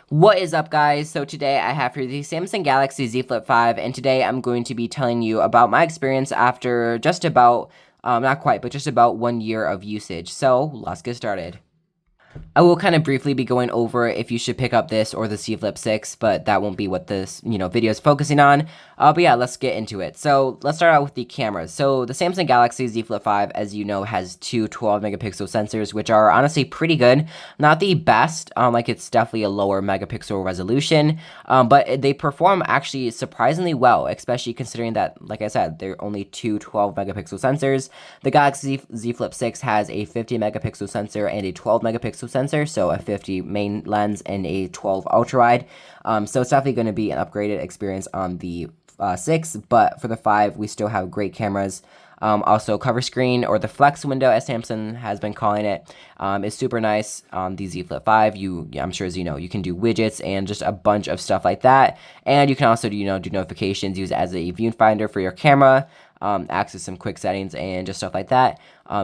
What is up, guys? So today I have here the Samsung Galaxy Z Flip 5, and today I'm going to be telling you about my experience after just about, not quite, but just about 1 year of usage. So let's get started. I will kind of briefly be going over if you should pick up this or the Z Flip 6, but that won't be what this, video is focusing on. But yeah, let's get into it. So let's start out with the cameras. So the Samsung Galaxy Z Flip 5, as you know, has two 12 megapixel sensors, which are honestly pretty good. Not the best, like it's definitely a lower megapixel resolution, but they perform actually surprisingly well, especially considering that, like I said, they're only two 12 megapixel sensors. The Galaxy Z Flip 6 has a 50 megapixel sensor and a 12 megapixel sensor, so a 50 main lens and a 12 ultra wide. So it's definitely going to be an upgraded experience on the 6, but for the 5, we still have great cameras. Also, cover screen, or the flex window, as Samsung has been calling it, is super nice on the Z Flip 5. I'm sure as you know, you can do widgets and just a bunch of stuff like that. And you can also do notifications, use it as a viewfinder for your camera, access some quick settings and just stuff like that.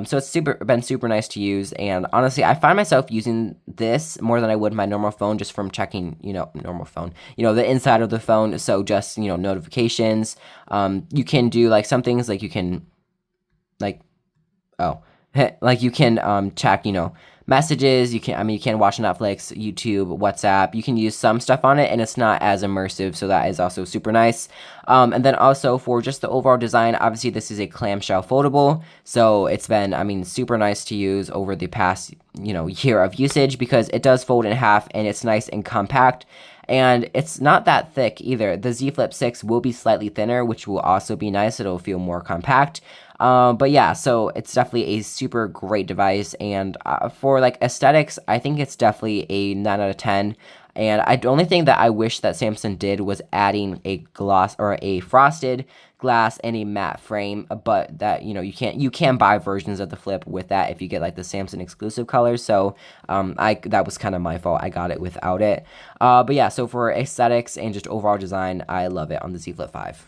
So it's been super nice to use, and honestly, I find myself using this more than I would my normal phone, just from checking, normal phone, the inside of the phone. So just, notifications. You can do like some things like you can, like, oh, like you can check, messages. You can watch Netflix, YouTube, WhatsApp. You can use some stuff on it, and it's not as immersive, so that is also super nice. And then also for just the overall design, obviously this is a clamshell foldable, so it's been, super nice to use over the past, year of usage, because it does fold in half and it's nice and compact. And it's not that thick either. The Z Flip 6 will be slightly thinner, which will also be nice. It'll feel more compact. But yeah, so it's definitely a super great device. And for like aesthetics, I think it's definitely a 9 out of 10. And the only thing that I wish that Samsung did was adding a gloss or a frosted glass and a matte frame, but that you can buy versions of the Flip with that if you get like the Samsung exclusive colors. So that was kind of my fault. I got it without it. But yeah, so for aesthetics and just overall design, I love it on the Z Flip 5.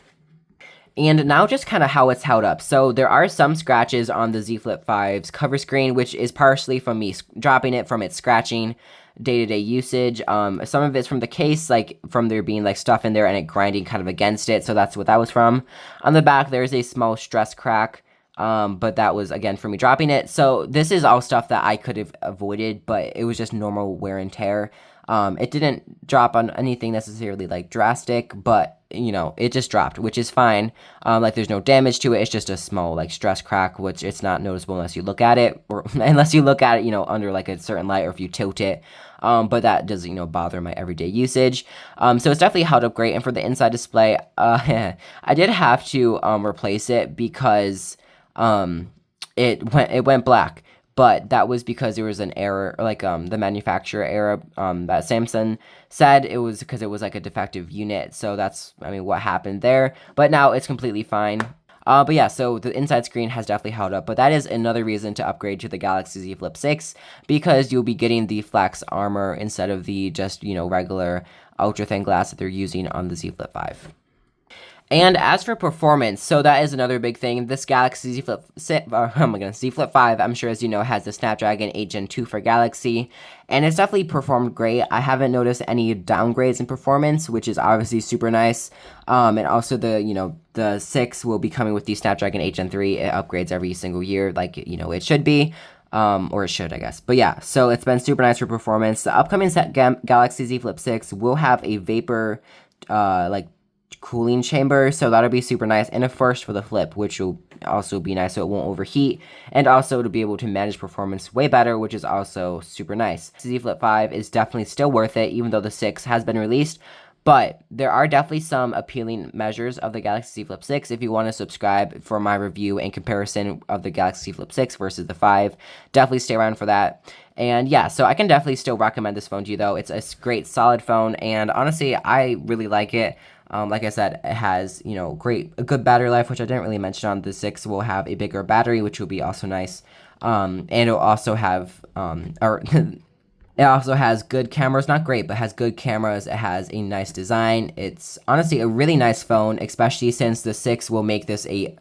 And now just kind of how it's held up. So there are some scratches on the Z Flip 5's cover screen, which is partially from me dropping it from its scratching day-to-day usage. Some of it's from the case, like from there being like stuff in there and it grinding kind of against it. So that's what that was from. On the back, there's a small stress crack. But that was again for me dropping it. So this is all stuff that I could have avoided, but it was just normal wear and tear. It didn't drop on anything necessarily like drastic, but it just dropped, which is fine. Like there's no damage to it. It's just a small like stress crack, which it's not noticeable unless you look at it, or unless you look at it, under like a certain light, or if you tilt it. But that doesn't, bother my everyday usage. So it's definitely held up great. And for the inside display, I did have to replace it because it went black. But that was because there was an error, like the manufacturer error that Samsung said. It was because it was like a defective unit. So that's, what happened there. But now it's completely fine. But yeah, so the inside screen has definitely held up. But that is another reason to upgrade to the Galaxy Z Flip 6, because you'll be getting the Flex armor instead of the just, Z ultra thin glass that they're using on the Z Flip 5. And as for performance, so that is another big thing. This Galaxy Z Flip Z Flip 5, I'm sure as you know, has the Snapdragon 8 Gen 2 for Galaxy, and it's definitely performed great. I haven't noticed any downgrades in performance, which is obviously super nice. And also the 6 will be coming with the Snapdragon 8 Gen 3. It upgrades every single year, like it should be. Or it should, I guess. But yeah, so it's been super nice for performance. The upcoming Galaxy Z Flip 6 will have a vapor, cooling chamber, so that'll be super nice, and a first for the Flip, which will also be nice, so it won't overheat, and also to be able to manage performance way better, which is also super nice. Z Flip 5 is definitely still worth it, even though the 6 has been released. But there are definitely some appealing measures of the Galaxy Z Flip 6 if you want to subscribe for my review and comparison of the Galaxy Z Flip 6 versus the 5. Definitely stay around for that. And yeah, so I can definitely still recommend this phone to you, though. It's a great, solid phone, and honestly, I really like it. Like I said, it has, a good battery life, which I didn't really mention on the 6. Will have a bigger battery, which will be also nice. And it'll also have, it also has good cameras, not great, but has good cameras. It has a nice design. It's honestly a really nice phone, especially since the 6 will make this a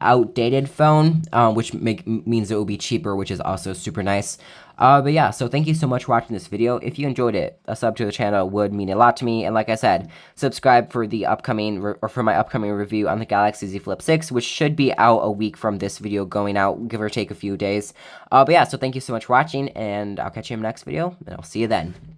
outdated phone, which means it will be cheaper, which is also super nice. But yeah, so thank you so much for watching this video. If you enjoyed it, a sub to the channel would mean a lot to me. And like I said, subscribe for the upcoming or for my upcoming review on the Galaxy Z Flip 6, which should be out a week from this video going out, give or take a few days. But yeah, so thank you so much for watching, and I'll catch you in the next video, and I'll see you then.